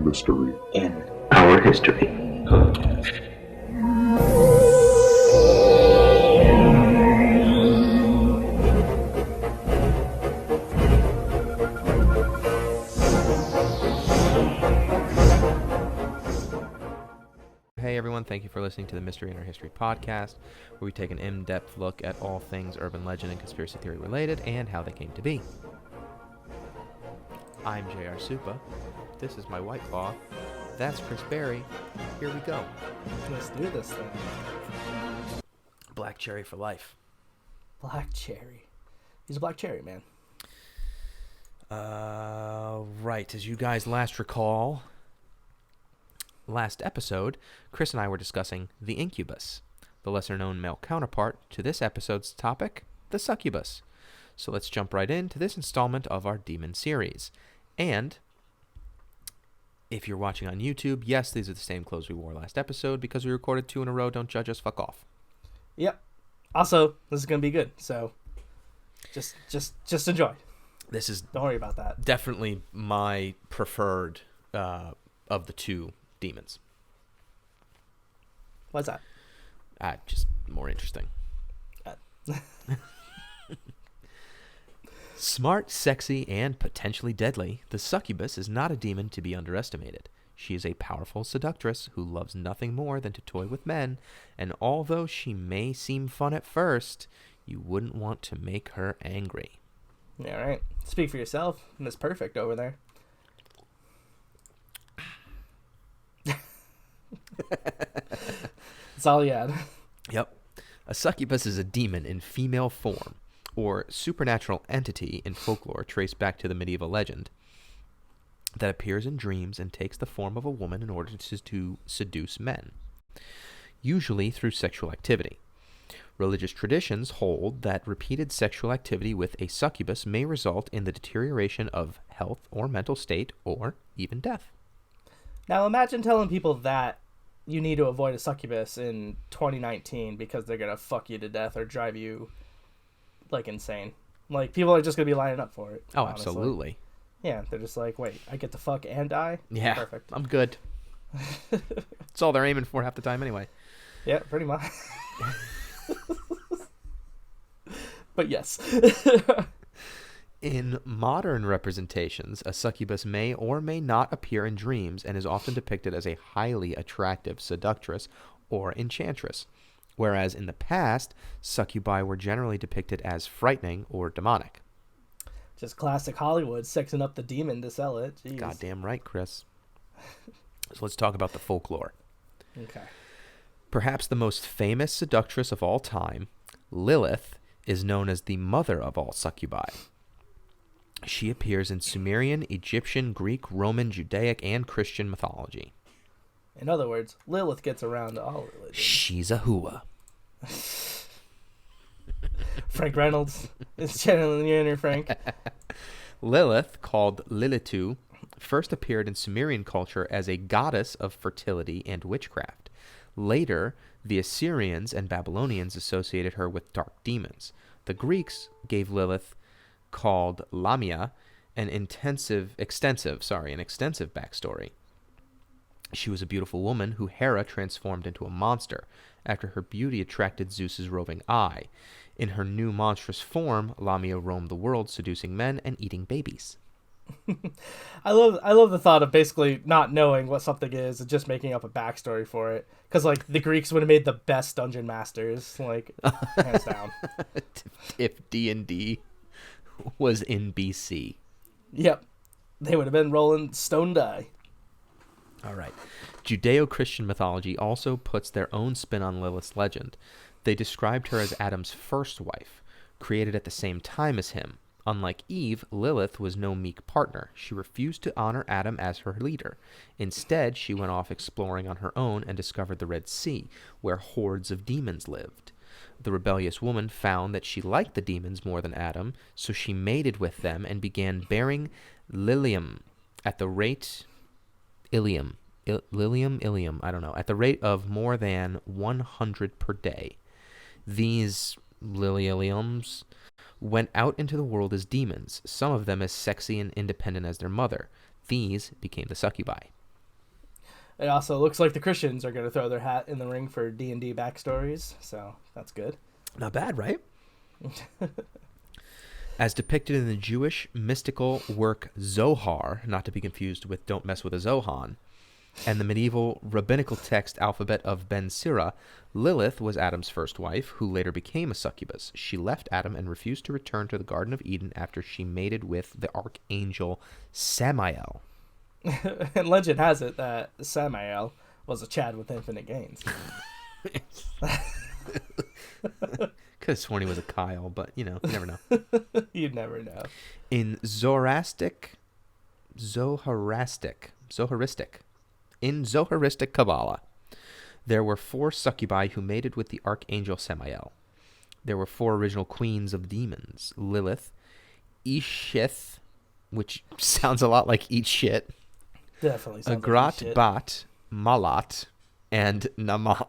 mystery in our history. Hey everyone, thank you for listening to the Mystery in Our History podcast, where we take an in-depth look at all things urban legend and conspiracy theory related and how they came to be. I'm J.R. Supa. This is my White Claw. That's Chris Berry. Here we go. Let's do this thing. Black cherry for life. Black cherry. He's a black cherry, man. Right. As you guys last recall, last episode, Chris and I were discussing the Incubus, the lesser-known male counterpart to this episode's topic, the Succubus. So let's jump right into this installment of our demon series. And if you're watching on YouTube, yes, these are the same clothes we wore last episode because we recorded 2 in a row. Don't judge us. Fuck off. Yep. Also, this is gonna be good. So, just enjoy. This is Don't worry about that. definitely my preferred of the 2 demons. What's that? Just more interesting. Smart, sexy, and potentially deadly, the Succubus is not a demon to be underestimated. She is a powerful seductress who loves nothing more than to toy with men, and although she may seem fun at first, you wouldn't want to make her angry. Yeah, right. Speak for yourself. Miss Perfect over there. That's all you had. Yep. A succubus is a demon in female form, or supernatural entity in folklore traced back to the medieval legend, that appears in dreams and takes the form of a woman in order to seduce men, usually through sexual activity. Religious traditions hold that repeated sexual activity with a succubus may result in the deterioration of health or mental state, or even death. Now imagine telling people that you need to avoid a succubus in 2019 because they're gonna fuck you to death or drive you like insane. Like, people are just gonna be lining up for it. Oh, honestly. absolutely. Yeah, they're just like, wait, I get to fuck and die? Yeah, Perfect. I'm good. That's all they're aiming for half the time anyway. Yeah, pretty much. But yes. In modern representations, a succubus may or may not appear in dreams and is often depicted as a highly attractive seductress or enchantress, whereas in the past, succubi were generally depicted as frightening or demonic. Just classic Hollywood, sexing up the demon to sell it. Jeez. Goddamn right, Chris. So let's talk about the folklore. Okay. Perhaps the most famous seductress of all time, Lilith, is known as the mother of all succubi. She appears in Sumerian, Egyptian, Greek, Roman, Judaic, and Christian mythology. In other words, Lilith gets around to all religions. She's a hooah. Frank Reynolds is channeling your inner Frank. Lilith, called Lilitu, first appeared in Sumerian culture as a goddess of fertility and witchcraft. Later, the Assyrians and Babylonians associated her with dark demons. The Greeks gave Lilith, called Lamia, an extensive backstory. She was a beautiful woman who Hera transformed into a monster after her beauty attracted Zeus's roving eye. In her new monstrous form, Lamia roamed the world, seducing men and eating babies. I love the thought of basically not knowing what something is and just making up a backstory for it. Because, like, the Greeks would have made the best dungeon masters, like, hands down. If D&D was in BC. Yep. They would have been rolling stone die. All right. Judeo-Christian mythology also puts their own spin on Lilith's legend. They described her as Adam's first wife, created at the same time as him. Unlike Eve, Lilith was no meek partner. She refused to honor Adam as her leader. Instead, she went off exploring on her own and discovered the Red Sea, where hordes of demons lived. The rebellious woman found that she liked the demons more than Adam, so she mated with them and began bearing Ilium at the rate at the rate of more than 100 per day. These Liliums went out into the world as demons, some of them as sexy and independent as their mother. These became the succubi. It also looks like the Christians are going to throw their hat in the ring for D&D backstories, so that's good. Not bad, right? As depicted in the Jewish mystical work Zohar, not to be confused with Don't Mess with a Zohan, and the medieval rabbinical text Alphabet of Ben Sira, Lilith was Adam's first wife, who later became a succubus. She left Adam and refused to return to the Garden of Eden after she mated with the archangel Samael. And legend has it that Samael was a Chad with infinite gains. Could have sworn he was a Kyle, but, you never know. You'd never know. In Zoharistic Kabbalah, there were 4 succubi who mated with the archangel Samael. There were 4 original queens of demons: Lilith, Ishith, which sounds a lot like eat shit, Definitely sounds Agrat, like shit. Bat, Malat, and Nama.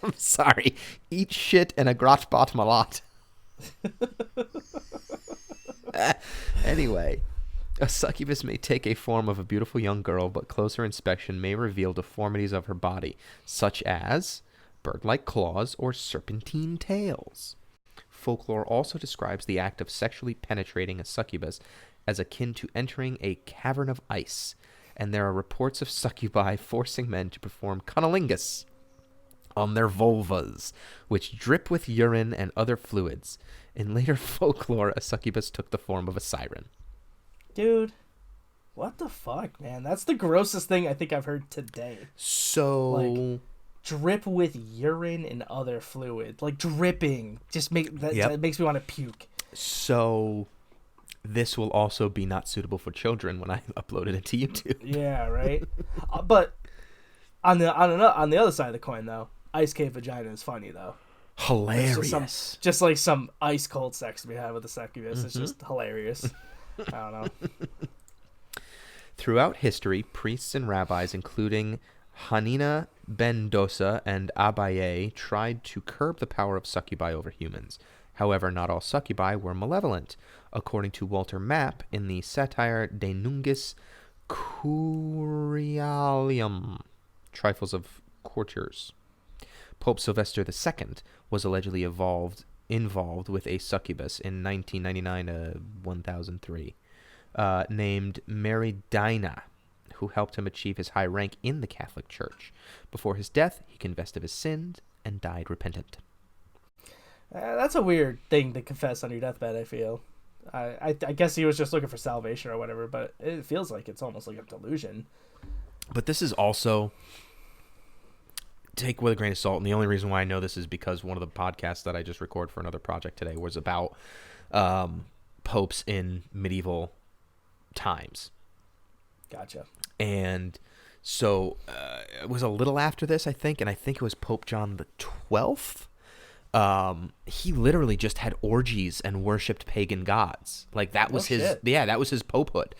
I'm sorry. Eat shit and Agrat, Bat, Malat. Anyway, a succubus may take a form of a beautiful young girl, but closer inspection may reveal deformities of her body, such as bird-like claws or serpentine tails. Folklore also describes the act of sexually penetrating a succubus as akin to entering a cavern of ice, and there are reports of succubi forcing men to perform cunnilingus on their vulvas, which drip with urine and other fluids. In later folklore, a succubus took the form of a siren. Dude, what the fuck, man? That's the grossest thing I think I've heard today. So... Like, drip with urine and other fluid. Like, dripping. Just that makes me want to puke. So... this will also be not suitable for children when I upload it into YouTube. Yeah, right? But on the other side of the coin, though, ice cave vagina is funny, though. Hilarious. Just like some ice cold sex we have with the succubus. It's just hilarious. I don't know. Throughout history, priests and rabbis, including Hanina ben Dosa and Abaye, tried to curb the power of succubi over humans. However, not all succubi were malevolent, according to Walter Mapp in the satire De Nungus Curialium, Trifles of Courtiers. Pope Sylvester II was allegedly involved with a succubus in 1999-1003, named Mary Dinah, who helped him achieve his high rank in the Catholic Church. Before his death, he confessed of his sins and died repentant. That's a weird thing to confess on your deathbed, I feel. I guess he was just looking for salvation or whatever, but it feels like it's almost like a delusion. But this is also... take with a grain of salt, and the only reason why I know this is because one of the podcasts that I just recorded for another project today was about popes in medieval times. Gotcha. And so it was a little after this, I think, and I think it was Pope John the 12th. He literally just had orgies and worshipped pagan gods. Like that was that was his popehood.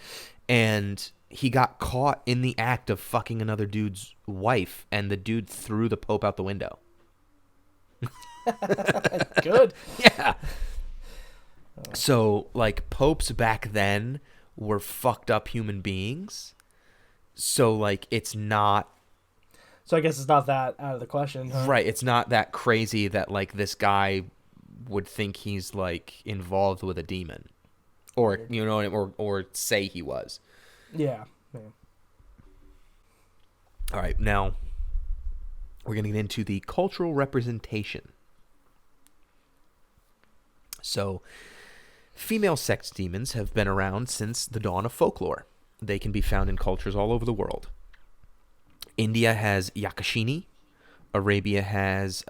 And he got caught in the act of fucking another dude's wife, and the dude threw the Pope out the window. Good. Yeah. So, like, popes back then were fucked up human beings. So, like, it's not... So I guess it's not that out of the question, huh? Right. It's not that crazy that, like, this guy would think he's, like, involved with a demon. Or, you know, or say he was. Yeah. All right, now we're going to get into the cultural representation. So, female sex demons have been around since the dawn of folklore. They can be found in cultures all over the world. India has Yakashini. Arabia has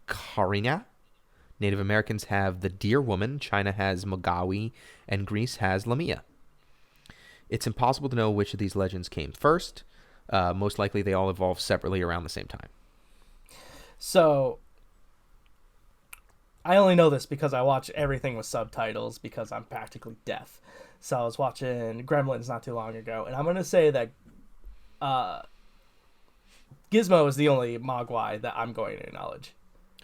Karina. Native Americans have the Deer Woman. China has Mogawi. And Greece has Lamia. It's impossible to know which of these legends came first. Most likely they all evolved separately around the same time. So, I only know this because I watch everything with subtitles because I'm practically deaf. So I was watching Gremlins not too long ago, and I'm going to say that Gizmo is the only Mogwai that I'm going to acknowledge.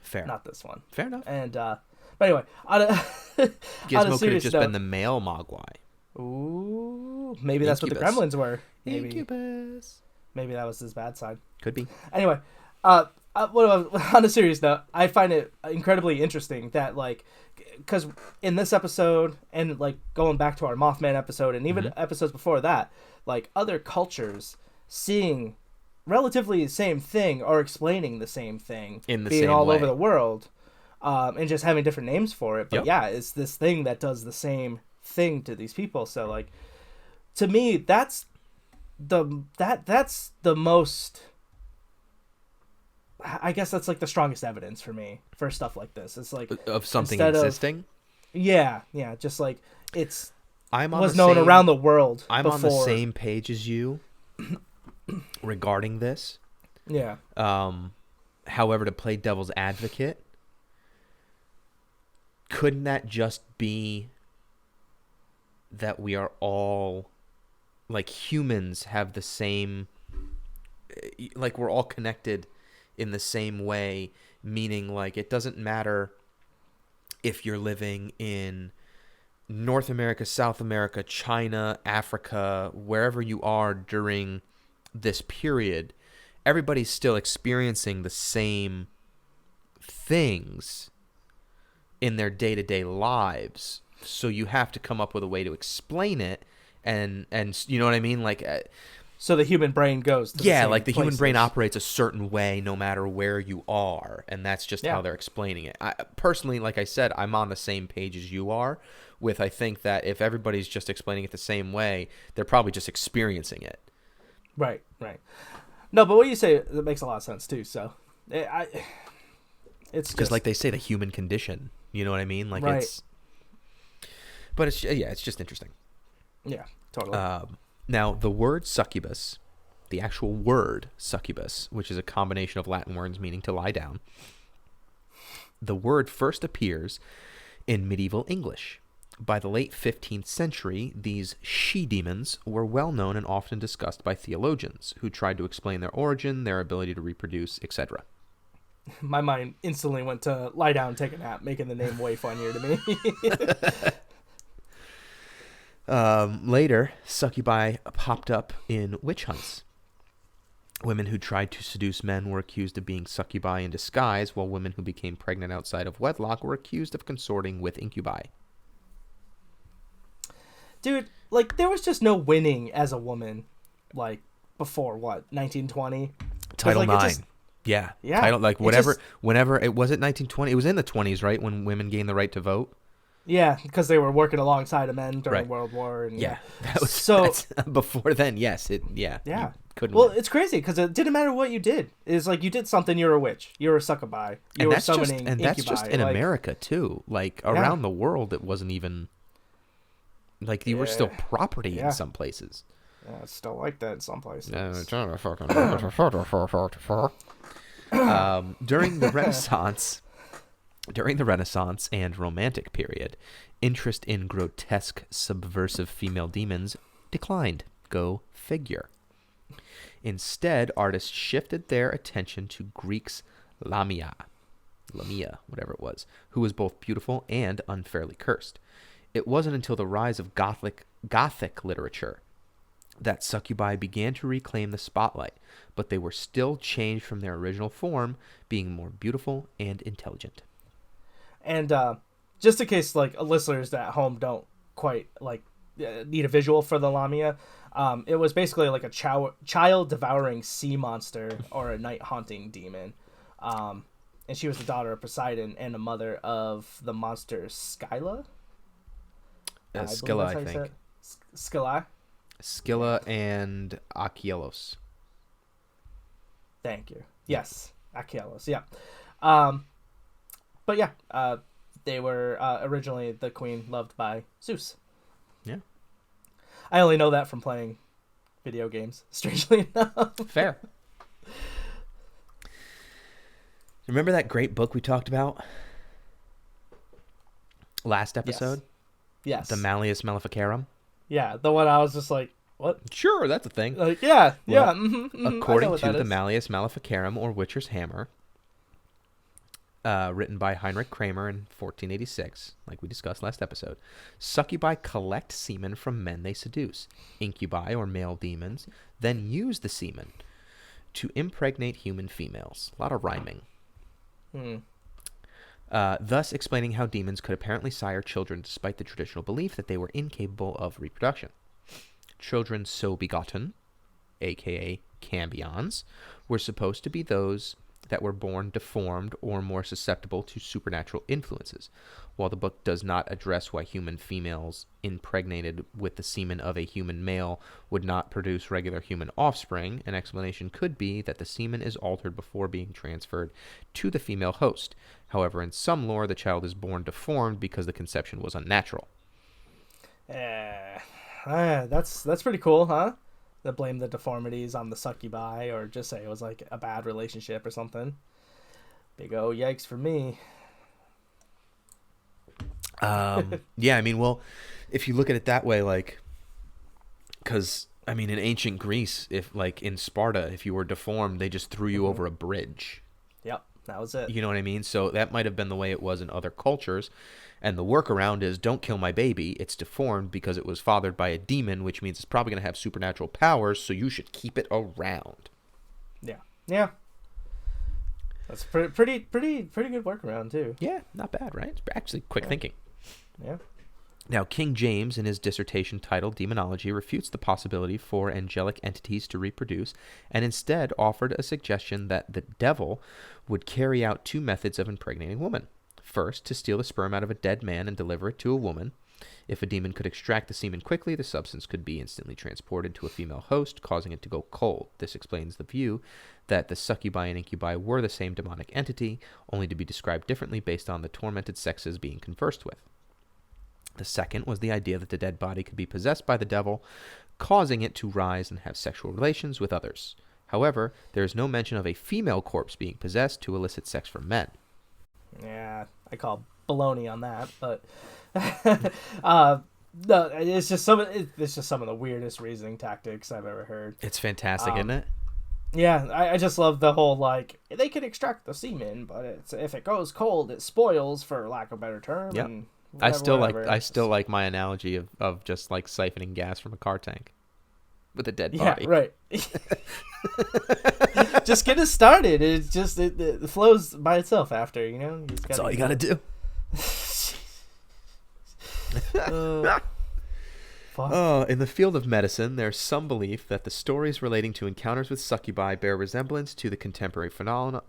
Fair. Not this one. Fair enough. And, but anyway, Gizmo could have just been the male Mogwai. Ooh, maybe that's what the Gremlins were. Maybe. Incubus. Maybe that was his bad side. Could be. Anyway, on a serious note, I find it incredibly interesting that, like, because in this episode and, like, going back to our Mothman episode and even episodes before that, like, other cultures seeing relatively the same thing or explaining the same thing In the being same all way. over the world, and just having different names for it. But Yep. yeah, it's this thing that does the same thing to these people. So, like, to me, that's the most, I guess that's like the strongest evidence for me for stuff like this. It's like Of something instead existing? yeah, just like it's I'm on was the known same, around the world. I'm before. on the same page as you regarding this. Yeah, However, to play devil's advocate, couldn't that just be that we are all, like, humans have the same, like, we're all connected in the same way, meaning, like, it doesn't matter if you're living in North America, South America, China, Africa, wherever you are during this period, everybody's still experiencing the same things in their day-to-day lives. So you have to come up with a way to explain it, and you know what I mean? Like, so the human brain goes to yeah, the like the human brain places. operates a certain way no matter where you are, and that's just how Yeah. they're explaining it. I personally, like I said, I'm on the same page as you are with, I think that if everybody's just explaining it the same way, they're probably just experiencing it. Right. No, but what you say, that makes a lot of sense too. So, it's Because, just like they say, the human condition, you know what I mean? Like, Right. it's just interesting. yeah, totally. Now, the word succubus, the actual word succubus, which is a combination of Latin words meaning to lie down, the word first appears in medieval English. By the late 15th century, these she-demons were well known and often discussed by theologians who tried to explain their origin, their ability to reproduce, etc. My mind instantly went to lie down, take a nap, making the name way funnier to me. Later, succubi popped up in witch hunts. Women who tried to seduce men were accused of being succubi in disguise, while women who became pregnant outside of wedlock were accused of consorting with incubi. Dude, like, there was just no winning as a woman, like, before, what, 1920? Title like, it IX. just- Yeah. Yeah, Title, like, it whatever, just- whenever, it wasn't 1920, it was in the 20s, right, when women gained the right to vote? Yeah, because they were working alongside of men during Right. World War. And Yeah. That was, So- before then, yes. Yeah. you couldn't Well, win. it's crazy because it didn't matter what you did. It's like you did something, you're a witch. You're a succubi. You And were that's just, summoning and that's just incubi, in like, America, too. Like, around the world, it wasn't even, like, you were still property Yeah. in some places. Yeah, it's still like that in some places. During the Renaissance and Romantic period, interest in grotesque, subversive female demons declined. Go figure. Instead, artists shifted their attention to Greek's Lamia, whatever it was, who was both beautiful and unfairly cursed. It wasn't until the rise of Gothic literature that succubi began to reclaim the spotlight, but they were still changed from their original form, being more beautiful and intelligent. And just in case, like, listeners at home don't quite, like, need a visual for the Lamia, it was basically like a child-devouring sea monster or a night-haunting demon. And she was the daughter of Poseidon and the mother of the monster Scylla. Scylla, I think. Scylla. Scylla and Achielos. Thank you. Yes, Achielos. Yeah. But yeah, they were originally the queen loved by Zeus. Yeah. I only know that from playing video games, strangely enough. Fair. Remember that great book we talked about last episode? Yes. The Malleus Maleficarum? Yeah, the one I was just like, what? Sure, that's a thing. Like, yeah, Well, yeah. According to the Malleus Maleficarum, or Witcher's Hammer, written by Heinrich Kramer in 1486, like we discussed last episode. Succubi collect semen from men they seduce. Incubi, or male demons, then use the semen to impregnate human females. A lot of rhyming. Thus explaining how demons could apparently sire children despite the traditional belief that they were incapable of reproduction. Children so begotten, aka cambions, were supposed to be those that were born deformed or more susceptible to supernatural influences. While the book does not address why human females impregnated with the semen of a human male would not produce regular human offspring, an explanation could be that the semen is altered before being transferred to the female host. However, in some lore, the child is born deformed because the conception was unnatural. That's pretty cool, huh? That blame the deformities on the succubi, or just say it was like a bad relationship or something. Big O yikes for me. Yeah, I mean, well, if you look at it that way, like, because, I mean, in ancient Greece, if, like, in Sparta, if you were deformed, they just threw you over a bridge. Yep, that was it. You know what I mean? So that might have been the way it was in other cultures. And the workaround is, don't kill my baby. It's deformed because it was fathered by a demon, which means it's probably going to have supernatural powers, so you should keep it around. Yeah. That's pretty good workaround, too. Yeah, not bad, right? It's actually quick thinking. Yeah. Now, King James, in his dissertation titled Demonology, refutes the possibility for angelic entities to reproduce, and instead offered a suggestion that the devil would carry out two methods of impregnating women. First, to steal the sperm out of a dead man and deliver it to a woman. If a demon could extract the semen quickly, the substance could be instantly transported to a female host, causing it to go cold. This explains the view that the succubi and incubi were the same demonic entity, only to be described differently based on the tormented sexes being conversed with. The second was the idea that the dead body could be possessed by the devil, causing it to rise and have sexual relations with others. However, there is no mention of a female corpse being possessed to elicit sex from men. Yeah, I call baloney on that, but no, it's just some of the weirdest reasoning tactics I've ever heard. It's fantastic, isn't it? Yeah, I just love the whole, like, they can extract the semen, but if it goes cold, it spoils, for lack of a better term. Yep. And I still like my analogy of just like siphoning gas from a car tank with a dead body. Yeah, right. Just get it started. It flows by itself after, you know? That's all you gotta do. In the field of medicine, there's some belief that the stories relating to encounters with succubi bear resemblance to the contemporary phenomenon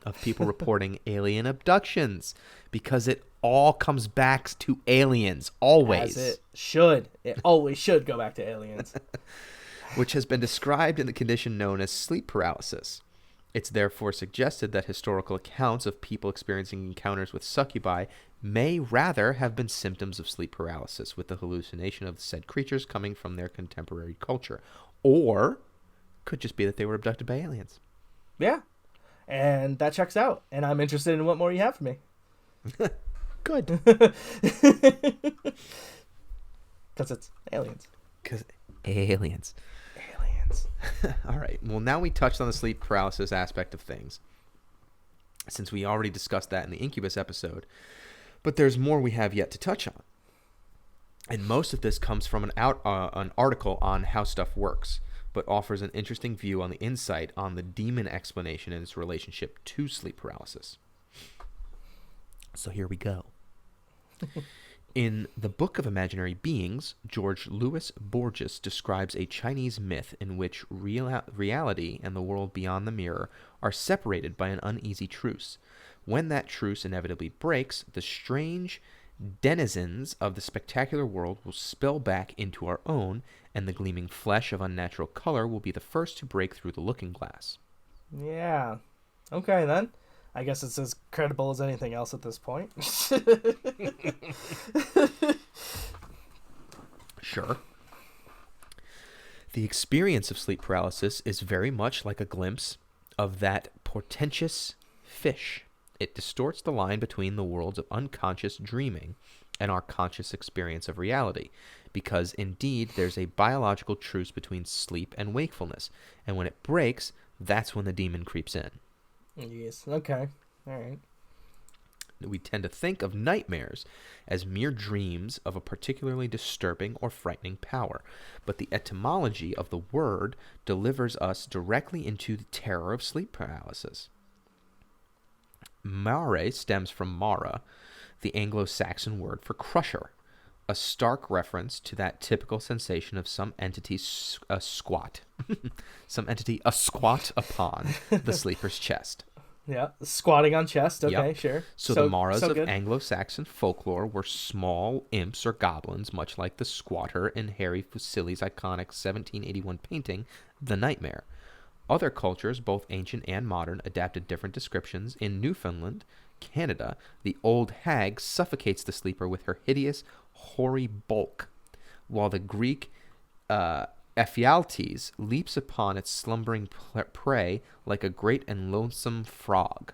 of people reporting alien abductions, because it all comes back to aliens, always. As it should. It always should go back to aliens. Which has been described in the condition known as sleep paralysis. It's therefore suggested that historical accounts of people experiencing encounters with succubi may rather have been symptoms of sleep paralysis, with the hallucination of the said creatures coming from their contemporary culture. Or could just be that they were abducted by aliens. Yeah. And that checks out. And I'm interested in what more you have for me. Good. Because it's aliens. Because aliens. All right. Well, now we touched on the sleep paralysis aspect of things, since we already discussed that in the Incubus episode. But there's more we have yet to touch on. And most of this comes from an article on how stuff works, but offers an interesting view on the insight on the demon explanation and its relationship to sleep paralysis. So here we go. In The Book of Imaginary Beings, George Louis Borges describes a Chinese myth in which reality and the world beyond the mirror are separated by an uneasy truce. When that truce inevitably breaks, the strange denizens of the spectacular world will spill back into our own, and the gleaming flesh of unnatural color will be the first to break through the looking glass. Yeah. Okay, then. I guess it's as credible as anything else at this point. Sure. The experience of sleep paralysis is very much like a glimpse of that portentous fish. It distorts the line between the worlds of unconscious dreaming and our conscious experience of reality, because indeed there's a biological truce between sleep and wakefulness, and when it breaks, that's when the demon creeps in. Yes. Okay. All right. We tend to think of nightmares as mere dreams of a particularly disturbing or frightening power, but the etymology of the word delivers us directly into the terror of sleep paralysis. Mare stems from Mara, the Anglo-Saxon word for crusher, a stark reference to that typical sensation of some entity squat upon the sleeper's chest. Yeah. Squatting on chest. Okay, Yep. sure. So the Maras of good. Anglo-Saxon folklore were small imps or goblins, much like the squatter in Harry Fusilli's iconic 1781 painting, The Nightmare. Other cultures, both ancient and modern, adapted different descriptions. In Newfoundland, Canada, the old hag suffocates the sleeper with her hideous, hoary bulk, while the Greek Ephialtes leaps upon its slumbering prey like a great and lonesome frog.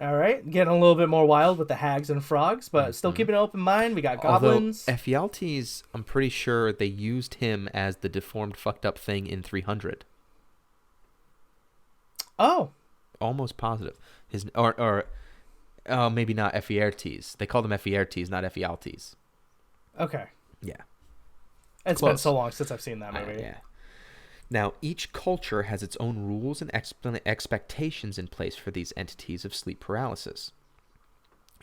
All right, getting a little bit more wild with the hags and frogs, but still keeping an open mind. We got goblins. Although Ephialtes, I'm pretty sure they used him as the deformed, fucked up thing in 300. Oh, Almost positive. Maybe not Ephialtes. They called him Ephialtes, not Ephialtes. okay. Yeah. It's Close. been so long since I've seen that movie. Yeah. Now, each culture has its own rules and expectations in place for these entities of sleep paralysis,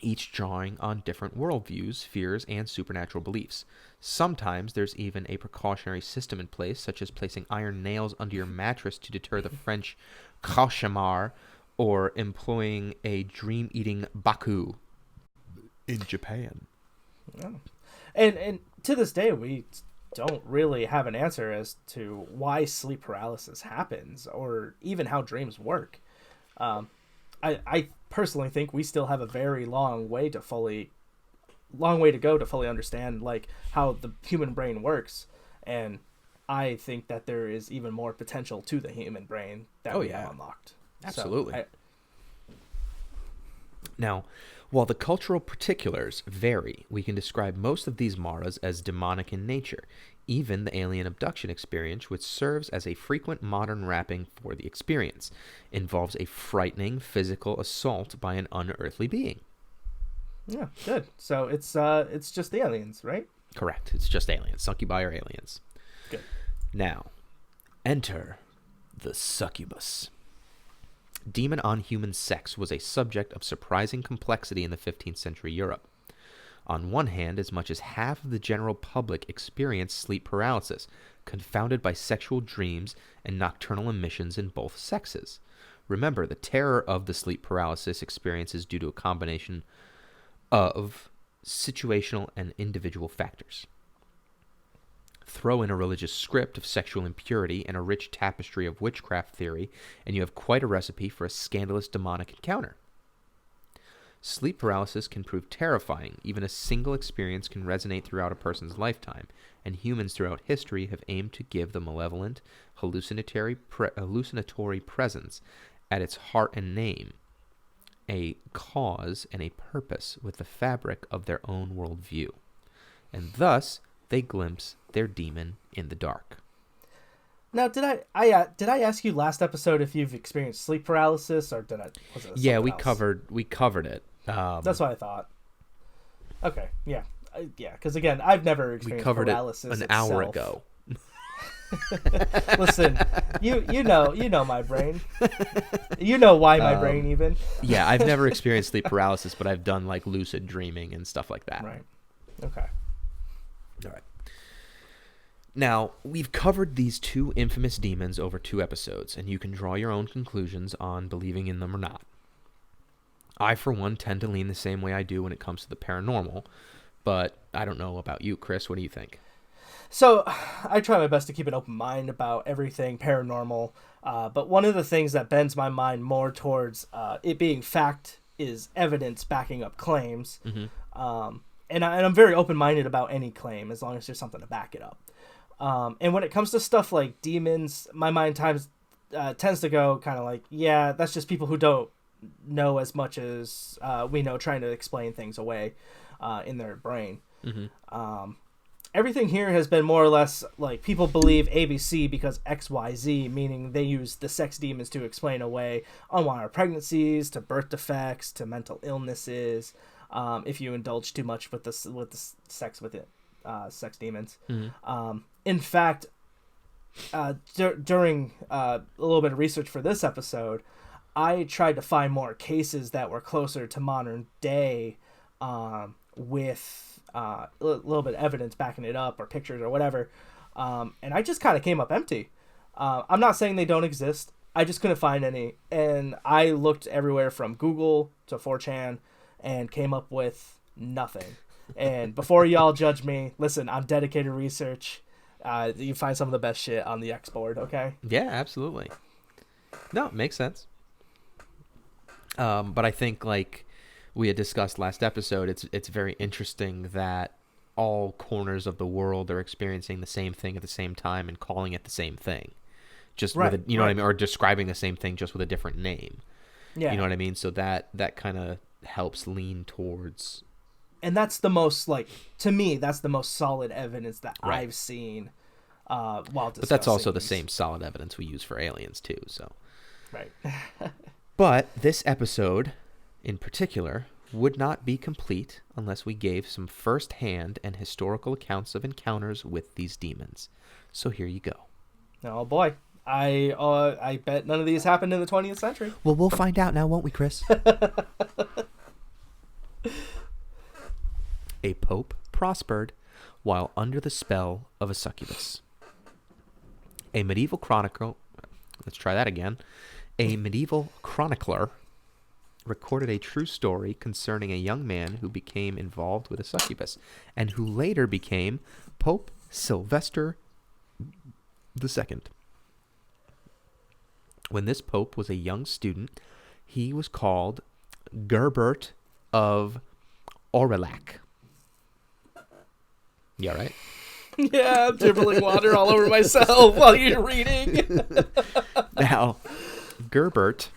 each drawing on different worldviews, fears, and supernatural beliefs. Sometimes there's even a precautionary system in place, such as placing iron nails under your mattress to deter the French cauchemar, or employing a dream-eating baku in Japan. Oh. And to this day, we don't really have an answer as to why sleep paralysis happens or even how dreams work. I personally think we still have a very long way to go to fully understand like how the human brain works, and I think that there is even more potential to the human brain that we have unlocked. Absolutely. Now, while the cultural particulars vary, we can describe most of these maras as demonic in nature. Even the alien abduction experience, which serves as a frequent modern wrapping for the experience, involves a frightening physical assault by an unearthly being. Yeah, good. So it's just the aliens, right? Correct. It's just aliens. Succubi are aliens. Good. Now, enter the succubus. Demon on human sex was a subject of surprising complexity in the 15th century Europe. On one hand, as much as half of the general public experienced sleep paralysis, confounded by sexual dreams and nocturnal emissions in both sexes. Remember, the terror of the sleep paralysis experience is due to a combination of situational and individual factors. Throw in a religious script of sexual impurity and a rich tapestry of witchcraft theory, and you have quite a recipe for a scandalous demonic encounter. Sleep paralysis can prove terrifying. Even a single experience can resonate throughout a person's lifetime, and humans throughout history have aimed to give the malevolent, hallucinatory presence at its heart and name a cause and a purpose with the fabric of their own worldview, and thus they glimpse their demon in the dark. Now, did I ask you last episode if you've experienced sleep paralysis, or was it Yeah, we else? covered it. That's what I thought. Okay, yeah, because again, I've never experienced We covered paralysis it an hour ago. Listen, you know my brain. You know why my brain even. Yeah, I've never experienced sleep paralysis, but I've done like lucid dreaming and stuff like that. Right. Okay. All right. Now, we've covered these two infamous demons over 2 episodes, and you can draw your own conclusions on believing in them or not. I, for one, tend to lean the same way I do when it comes to the paranormal, but I don't know about you, Chris. What do you think? So, I try my best to keep an open mind about everything paranormal, but one of the things that bends my mind more towards it being fact is evidence backing up claims. Mm-hmm. And I'm very open-minded about any claim as long as there's something to back it up. And when it comes to stuff like demons, my mind tends to go kind of like, yeah, that's just people who don't know as much as we know, trying to explain things away in their brain. Mm-hmm. everything here has been more or less like people believe ABC because XYZ, meaning they use the sex demons to explain away unwanted pregnancies, to birth defects, to mental illnesses. If you indulge too much with the sex with it, sex demons. In fact, during a little bit of research for this episode, I tried to find more cases that were closer to modern day, with a little bit of evidence backing it up or pictures or whatever. And I just kind of came up empty. I'm not saying they don't exist. I just couldn't find any. And I looked everywhere from Google to 4chan and came up with nothing. And before y'all judge me, listen, I'm dedicated research. You find some of the best shit on the X board, okay? Yeah, absolutely. No, it makes sense. But I think, like we had discussed last episode, it's very interesting that all corners of the world are experiencing the same thing at the same time and calling it the same thing, just with what I mean, or describing the same thing just with a different name. Yeah, you know what I mean. So that kind of helps lean towards. And that's the most, like, to me, that's the most solid evidence that I've seen while discussing. But that's also the same solid evidence we use for aliens too. So. Right. But this episode, in particular, would not be complete unless we gave some first-hand and historical accounts of encounters with these demons. So here you go. Oh boy, I bet none of these happened in the 20th century. Well, we'll find out now, won't we, Chris? A pope prospered while under the spell of a succubus. A medieval chronicler recorded a true story concerning a young man who became involved with a succubus and who later became Pope Sylvester II. When this pope was a young student, he was called Gerbert of Aurillac. Yeah, right? Yeah, I'm dribbling water all over myself while you're reading. Now, Gerbert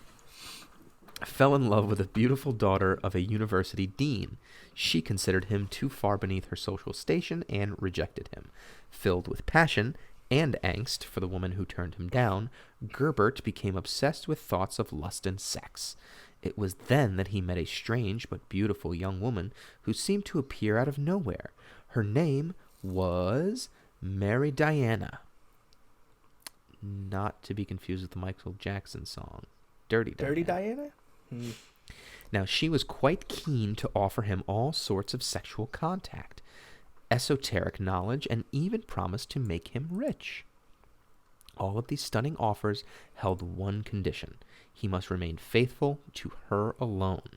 fell in love with a beautiful daughter of a university dean. She considered him too far beneath her social station and rejected him. Filled with passion and angst for the woman who turned him down, Gerbert became obsessed with thoughts of lust and sex. It was then that he met a strange but beautiful young woman who seemed to appear out of nowhere. Her name was Mary Diana. Not to be confused with the Michael Jackson song, Dirty Diana. Dirty Diana? Now, she was quite keen to offer him all sorts of sexual contact, esoteric knowledge, and even promised to make him rich. All of these stunning offers held one condition. He must remain faithful to her alone.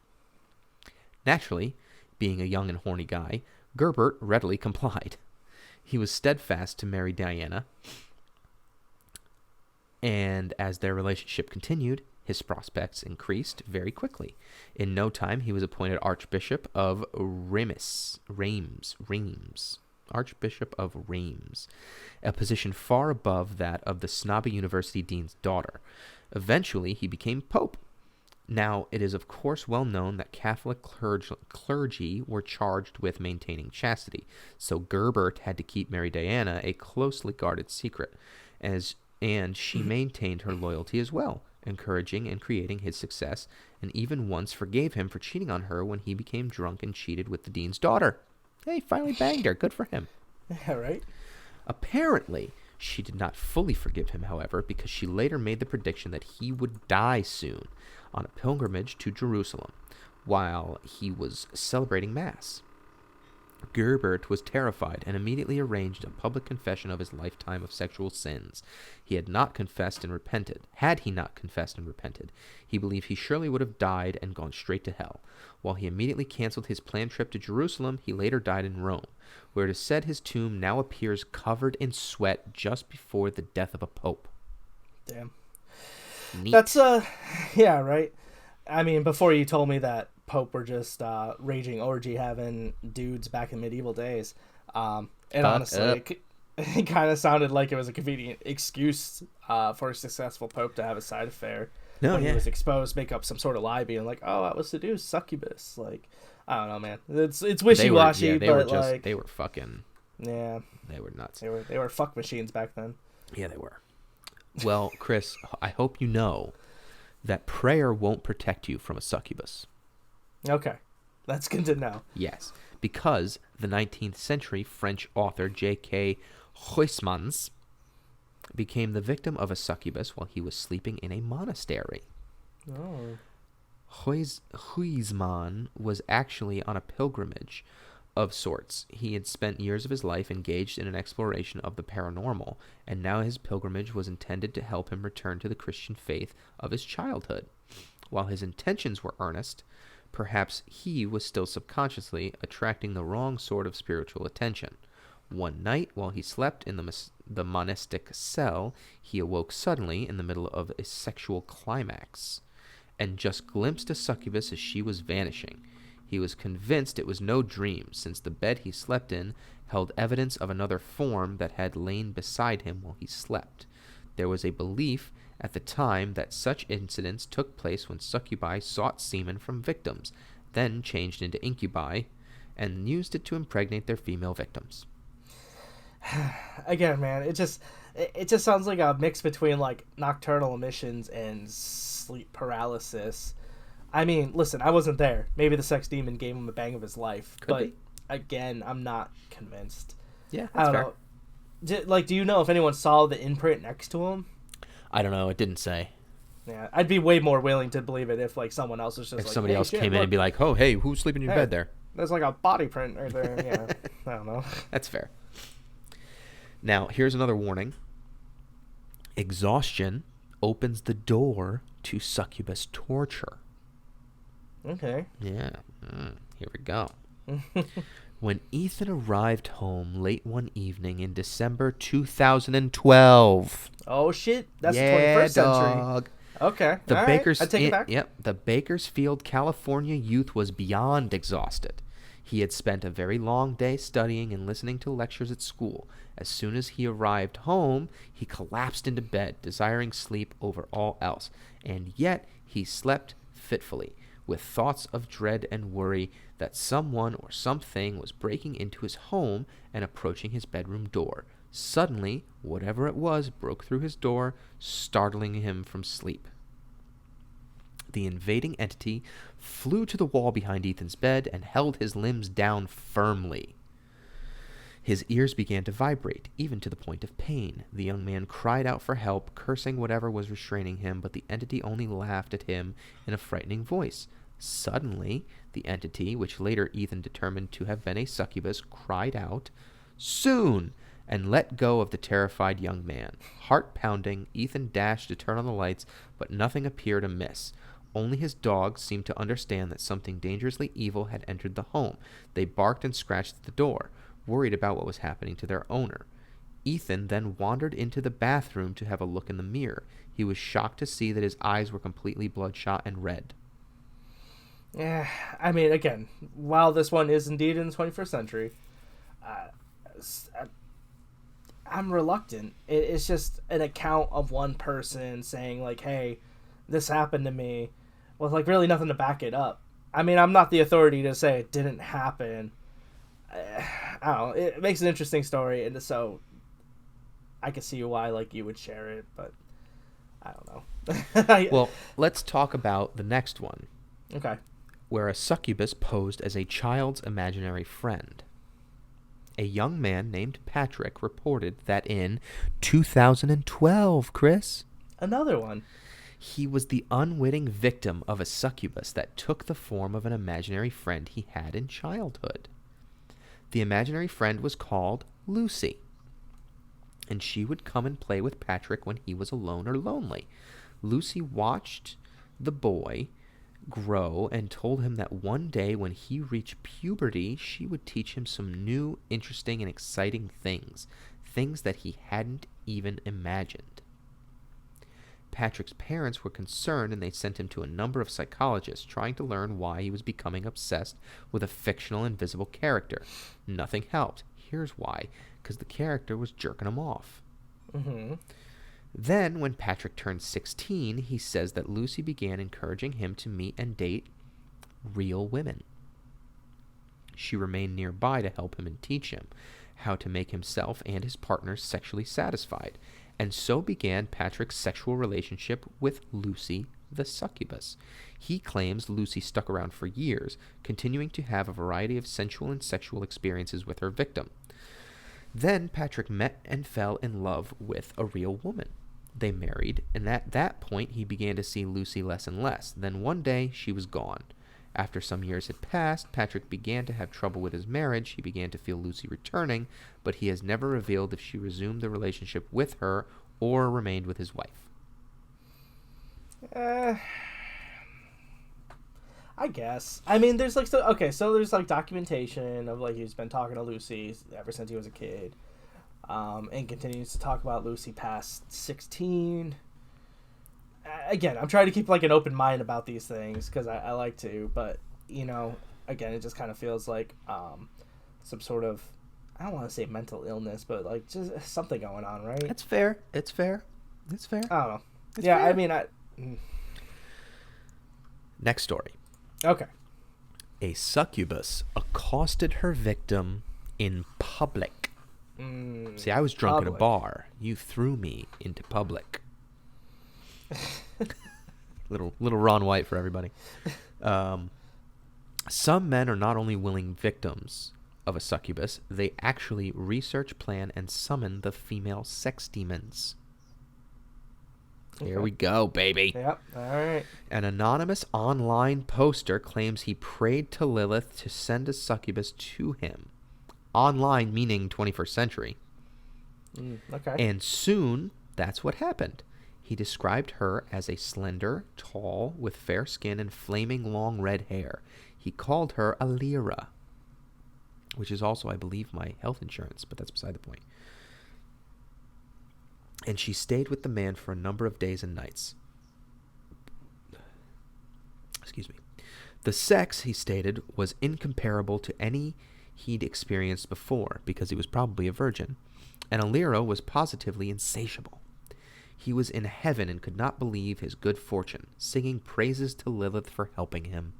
Naturally, being a young and horny guy, Gerbert readily complied. He was steadfast to marry Diana, and as their relationship continued, his prospects increased very quickly. In no time, he was appointed Archbishop of Reims, Archbishop of Reims, a position far above that of the snobby university dean's daughter. Eventually, he became Pope. Now, it is of course well known that Catholic clergy were charged with maintaining chastity, so Gerbert had to keep Mary Diana a closely guarded secret, and she maintained her loyalty as well, encouraging and creating his success, and even once forgave him for cheating on her when he became drunk and cheated with the dean's daughter. Hey, finally banged her. Good for him. Yeah, right? Apparently, she did not fully forgive him, however, because she later made the prediction that he would die soon on a pilgrimage to Jerusalem while he was celebrating Mass. Gerbert was terrified and immediately arranged a public confession of his lifetime of sexual sins. Had he not confessed and repented, he believed he surely would have died and gone straight to hell. While he immediately canceled his planned trip to Jerusalem, he later died in Rome, where it is said his tomb now appears covered in sweat just before the death of a pope. Damn. Neat. That's, yeah, right? I mean, before you told me that Pope were just raging orgy having dudes back in medieval days, and honestly, it kind of sounded like it was a convenient excuse for a successful Pope to have a side affair. When he was exposed, make up some sort of lie, being like, "Oh, I was seduced, succubus." Like, I don't know, man. It's wishy washy, but like they were fucking. Yeah, They were nuts. they were fuck machines back then. Yeah, they were. Well, Chris, I hope you know that prayer won't protect you from a succubus. Okay, that's good to know. Yes, because the 19th century French author J.K. Huysmans became the victim of a succubus while he was sleeping in a monastery. Oh. Huysman was actually on a pilgrimage of sorts. He had spent years of his life engaged in an exploration of the paranormal, and now his pilgrimage was intended to help him return to the Christian faith of his childhood. While his intentions were earnest, perhaps he was still subconsciously attracting the wrong sort of spiritual attention. One night, while he slept in the monastic cell, he awoke suddenly in the middle of a sexual climax, and just glimpsed a succubus as she was vanishing. He was convinced it was no dream, since the bed he slept in held evidence of another form that had lain beside him while he slept. There was a belief at the time that such incidents took place when succubi sought semen from victims, then changed into incubi, and used it to impregnate their female victims. Again, man, it just sounds like a mix between like nocturnal emissions and sleep paralysis. I mean, listen, I wasn't there. Maybe the sex demon gave him a bang of his life, but again, I'm not convinced. Yeah, I that's don't fair. know. Do you know if anyone saw the imprint next to him? I don't know. It didn't say. Yeah, I'd be way more willing to believe it if like someone else was just If like, somebody hey, else shit, came in look, and be like, "Oh, hey, who's sleeping in your Hey. bed there?" there's like a body print right there. Yeah, I don't know. That's fair. Now, here's another warning. Exhaustion opens the door to succubus torture. Okay. Yeah. Here we go. When Ethan arrived home late one evening in December 2012. Oh shit, that's yeah, the 21st century. dog. Okay. The all Bakers, right. I take it back. Yep, the Bakersfield, California youth was beyond exhausted. He had spent a very long day studying and listening to lectures at school. As soon as he arrived home, he collapsed into bed, desiring sleep over all else. And yet he slept fitfully, with thoughts of dread and worry that someone or something was breaking into his home and approaching his bedroom door. Suddenly, whatever it was broke through his door, startling him from sleep. The invading entity flew to the wall behind Ethan's bed and held his limbs down firmly. His ears began to vibrate, even to the point of pain. The young man cried out for help, cursing whatever was restraining him, but the entity only laughed at him in a frightening voice. Suddenly, the entity, which later Ethan determined to have been a succubus, cried out, "Soon!" and let go of the terrified young man. Heart pounding, Ethan dashed to turn on the lights, but nothing appeared amiss. Only his dogs seemed to understand that something dangerously evil had entered the home. They barked and scratched at the door, worried about what was happening to their owner. Ethan then wandered into the bathroom to have a look in the mirror. He was shocked to see that his eyes were completely bloodshot and red. Yeah, I mean, again, while this one is indeed in the 21st century, I'm reluctant. It's just an account of one person saying, like, hey, this happened to me, with, like, really nothing to back it up. I mean, I'm not the authority to say it didn't happen. I don't know. It makes an interesting story, and so I can see why, like, you would share it, but I don't know. Well, let's talk about the next one. Okay. Where a succubus posed as a child's imaginary friend. A young man named Patrick reported that in 2012, Chris, Another one. he was the unwitting victim of a succubus that took the form of an imaginary friend he had in childhood. The imaginary friend was called Lucy, and she would come and play with Patrick when he was alone or lonely. Lucy watched the boy grow and told him that one day when he reached puberty, she would teach him some new, interesting, and exciting things that he hadn't even imagined. Patrick's parents were concerned, and they sent him to a number of psychologists trying to learn why he was becoming obsessed with a fictional invisible character. Nothing helped. Here's why. Because the character was jerking him off. Mm-hmm. Then, when Patrick turned 16, he says that Lucy began encouraging him to meet and date real women. She remained nearby to help him and teach him. how to make himself and his partners sexually satisfied, and so began Patrick's sexual relationship with Lucy the succubus. He claims Lucy stuck around for years, continuing to have a variety of sensual and sexual experiences with her victim. Then Patrick met and fell in love with a real woman. They married, and at that point he began to see Lucy less and less. Then one day she was gone. After some years had passed, Patrick began to have trouble with his marriage. He began to feel Lucy returning, but he has never revealed if she resumed the relationship with her or remained with his wife. I guess. I mean, there's like so there's like documentation of like he's been talking to Lucy ever since he was a kid, and continues to talk about Lucy past 16. Again, I'm trying to keep like an open mind about these things because I like to, but again, it just kind of feels like some sort of, I don't want to say mental illness, but like just something going on, right? It's fair. It's fair. I don't know. It's yeah, fair. I mean, Next story. Okay. A succubus accosted her victim in public. See, I was drunk at a bar. You threw me into public. little Ron White for everybody. Some men are not only willing victims of a succubus, they actually research, plan, and summon the female sex demons. Here we go, baby. Yep. All right. An anonymous online poster claims he prayed to Lilith to send a succubus to him. Online meaning 21st century. Okay. And soon, that's what happened. He described her as a slender, tall, with fair skin and flaming long red hair. He called her a Lyra, which is also, I believe, my health insurance, but that's beside the point. And she stayed with the man for a number of days and nights. Excuse me. The sex, he stated, was incomparable to any he'd experienced before, because he was probably a virgin, and Alira was positively insatiable. He was in heaven and could not believe his good fortune, singing praises to Lilith for helping him.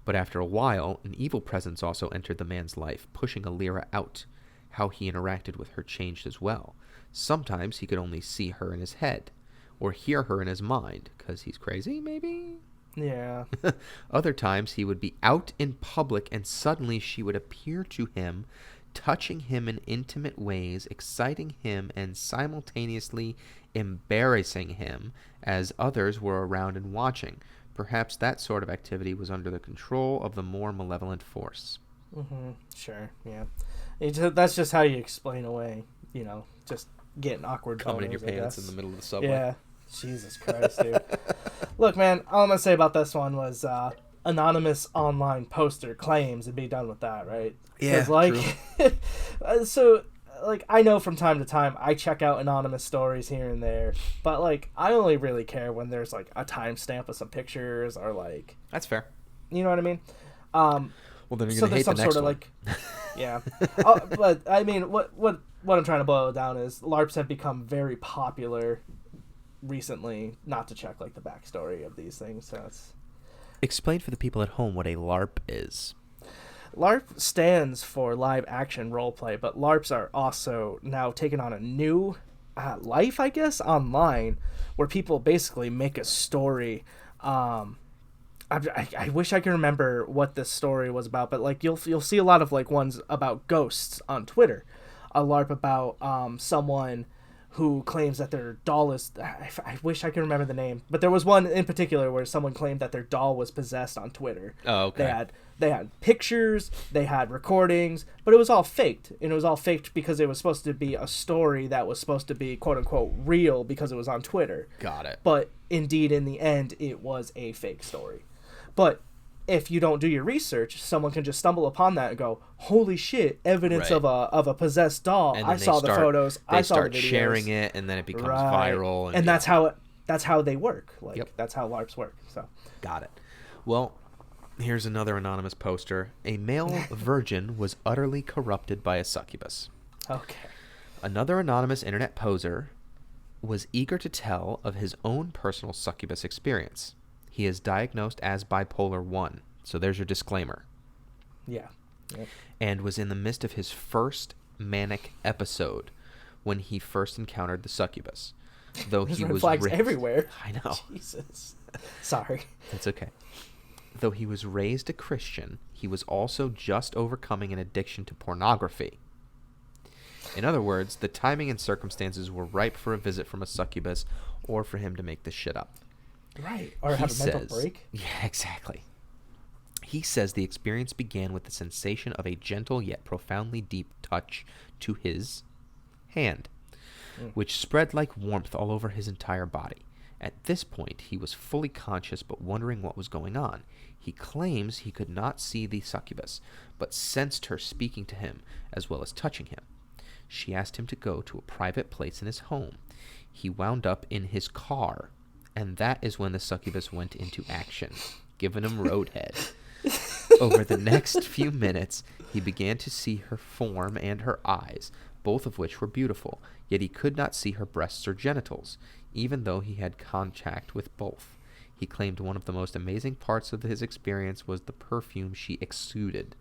But after a while, an evil presence also entered the man's life, pushing Alira out. How he interacted with her changed as well. Sometimes he could only see her in his head, or hear her in his mind, because he's crazy, maybe? Yeah. Other times he would be out in public and suddenly she would appear to him, touching him in intimate ways, exciting him and simultaneously embarrassing him as others were around and watching. Perhaps that sort of activity was under the control of the more malevolent force. Mm-hmm. Sure, yeah. That's just how you explain away, just getting awkward Coming in your boners, I pants guess. in the middle of the subway. Yeah. Jesus Christ, dude. Look, man, all I'm going to say about this one was anonymous online poster claims and be done with that, right? Yeah, true. So, I know from time to time I check out anonymous stories here and there, but, I only really care when there's, a timestamp of some pictures or, That's fair. You know what I mean? Well, then you're going to hate the next one. Yeah. But, I mean, what I'm trying to boil down is LARPs have become very popular recently, not to check the backstory of these things. So it's... Explain for the people at home what a LARP is. LARP stands for live action roleplay, but LARPs are also now taking on a new life, I guess, online, where people basically make a story. I wish I could remember what this story was about, but you'll see a lot of ones about ghosts on Twitter. A LARP about someone who claims that their doll is... I wish I could remember the name. But there was one in particular where someone claimed that their doll was possessed on Twitter. Oh, okay. They had pictures, they had recordings, but it was all faked. And it was all faked because it was supposed to be a story that was supposed to be, quote-unquote, real because it was on Twitter. Got it. But indeed, in the end, it was a fake story. But if you don't do your research, someone can just stumble upon that and go, "Holy shit! Evidence right. of a possessed doll. I saw the photos. I saw the videos." They start sharing it, and then it becomes viral. And that's how they work. Yep. That's how LARPs work. So got it. Well, here's another anonymous poster. A male virgin was utterly corrupted by a succubus. Okay. Another anonymous internet poser was eager to tell of his own personal succubus experience. He is diagnosed as bipolar 1. So there's your disclaimer. Yeah. Yep. and was in the midst of his first manic episode when he first encountered the succubus. Though There's he red was flags ra- everywhere. I know. Jesus. Sorry. That's okay. Though he was raised a Christian, he was also just overcoming an addiction to pornography. In other words, the timing and circumstances were ripe for a visit from a succubus or for him to make this shit up. Right. Or have a mental break. Yeah, exactly. He says the experience began with the sensation of a gentle yet profoundly deep touch to his hand, which spread like warmth all over his entire body. At this point, he was fully conscious but wondering what was going on. He claims he could not see the succubus, but sensed her speaking to him as well as touching him. She asked him to go to a private place in his home. He wound up in his car, and that is when the succubus went into action, giving him roadhead. Over the next few minutes, he began to see her form and her eyes, both of which were beautiful, yet he could not see her breasts or genitals, even though he had contact with both. He claimed one of the most amazing parts of his experience was the perfume she exuded.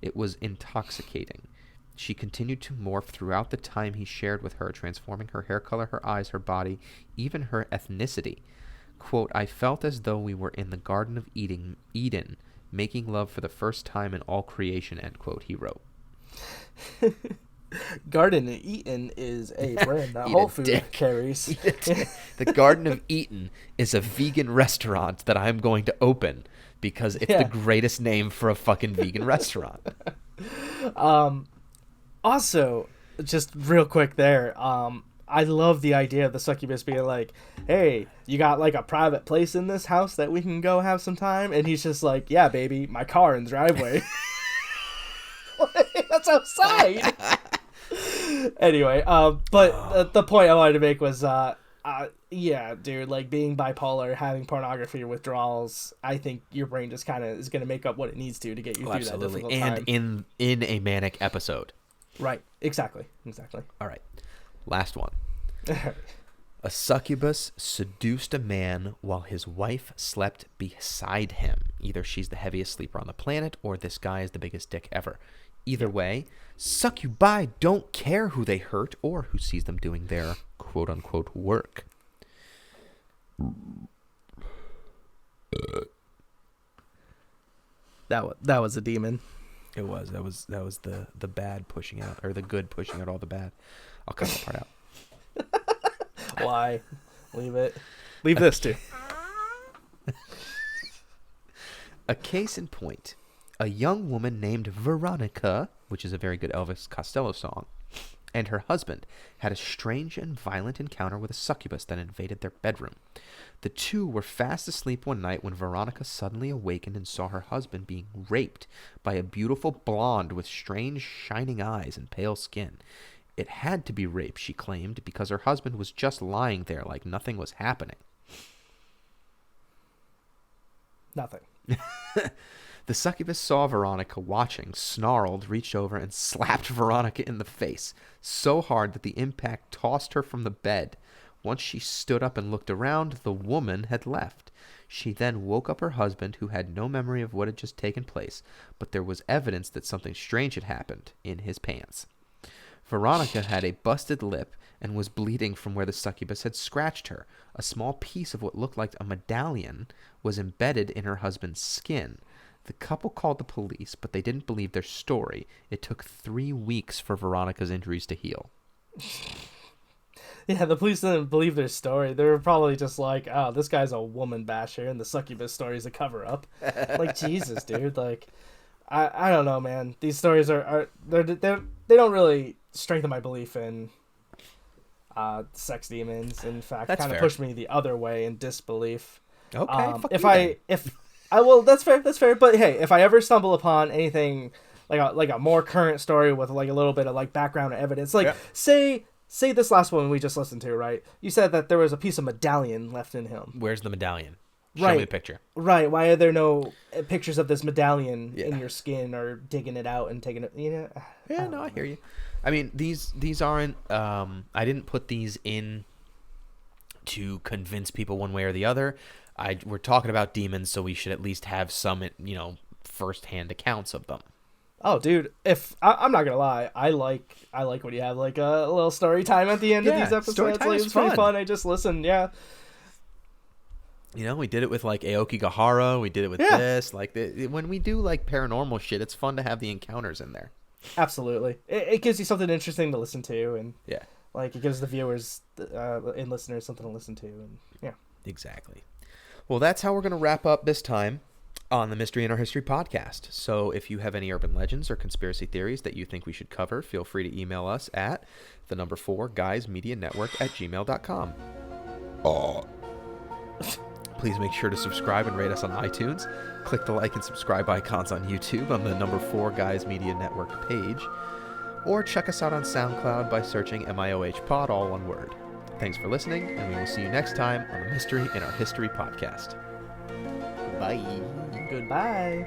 It was intoxicating. She continued to morph throughout the time he shared with her, transforming her hair color, her eyes, her body, even her ethnicity. Quote, I felt as though we were in the Garden of Eden, making love for the first time in all creation, end quote, he wrote. Garden of Eden is a brand that Eat Whole a Foods dick. carries. The Garden of Eden is a vegan restaurant that I'm going to open because it's the greatest name for a fucking vegan restaurant. Also, just real quick there, I love the idea of the succubus being like, hey, you got like a private place in this house that we can go have some time? And he's just like, yeah, baby, my car in the driveway. That's outside. Anyway, but the point I wanted to make was, yeah, dude, like being bipolar, having pornography withdrawals, I think your brain just kind of is going to make up what it needs to get you through that difficult time. And in a manic episode. Right, exactly. All right, last one. A succubus seduced a man while his wife slept beside him. Either she's the heaviest sleeper on the planet or this guy is the biggest dick ever. Either way, succubi don't care who they hurt or who sees them doing their quote-unquote work. That was a demon. It was. That was the bad pushing out, or the good pushing out all the bad. I'll cut that part out. Why? Leave it. Leave this too. A case in point. A young woman named Veronica, which is a very good Elvis Costello song, and her husband had a strange and violent encounter with a succubus that invaded their bedroom. The two were fast asleep one night when Veronica suddenly awakened and saw her husband being raped by a beautiful blonde with strange shining eyes and pale skin. It had to be rape, she claimed, because her husband was just lying there like nothing was happening. Nothing. The succubus saw Veronica watching, snarled, reached over, and slapped Veronica in the face so hard that the impact tossed her from the bed. Once she stood up and looked around, the woman had left. She then woke up her husband, who had no memory of what had just taken place, but there was evidence that something strange had happened in his pants. Veronica had a busted lip and was bleeding from where the succubus had scratched her. A small piece of what looked like a medallion was embedded in her husband's skin. The couple called the police, but they didn't believe their story. It took 3 weeks for Veronica's injuries to heal. Yeah, the police didn't believe their story. They were probably just like, oh, this guy's a woman basher, and the succubus story is a cover-up. Like, Jesus, dude. Like, I don't know, man. These stories they don't really strengthen my belief in sex demons. In fact, kind of push me the other way in disbelief. Okay, that's fair. But hey, if I ever stumble upon anything like a more current story with like a little bit of like background evidence, like say this last one we just listened to, right? You said that there was a piece of medallion left in him. Where's the medallion? Show me the picture. Right. Why are there no pictures of this medallion in your skin or digging it out and taking it? You know. Yeah. No, I hear you. I mean, these aren't. I didn't put these in to convince people one way or the other. We're talking about demons, so we should at least have some, first-hand accounts of them. Oh, dude, if I'm not gonna lie, I like when you have like a little story time at the end of Yeah, these episodes. story time Like, is it's pretty fun. fun. I just listen. Yeah, You know, we did it with like Aoki Gahara. We did it with Yeah. this. Like when we do like paranormal shit, it's fun to have the encounters in there. absolutely. It gives you something interesting to listen to, and Yeah, like it gives the viewers and listeners something to listen to, and yeah. exactly. Well, that's how we're going to wrap up this time on the Mystery in Our History podcast. So if you have any urban legends or conspiracy theories that you think we should cover, feel free to email us at the number 4 guysmedianetwork@gmail.com. Please make sure to subscribe and rate us on iTunes. Click the like and subscribe icons on YouTube on the number 4 Guys Media Network page. Or check us out on SoundCloud by searching MIOH Pod, all one word. Thanks for listening, and we will see you next time on the Mystery in Our History podcast. Bye. Goodbye.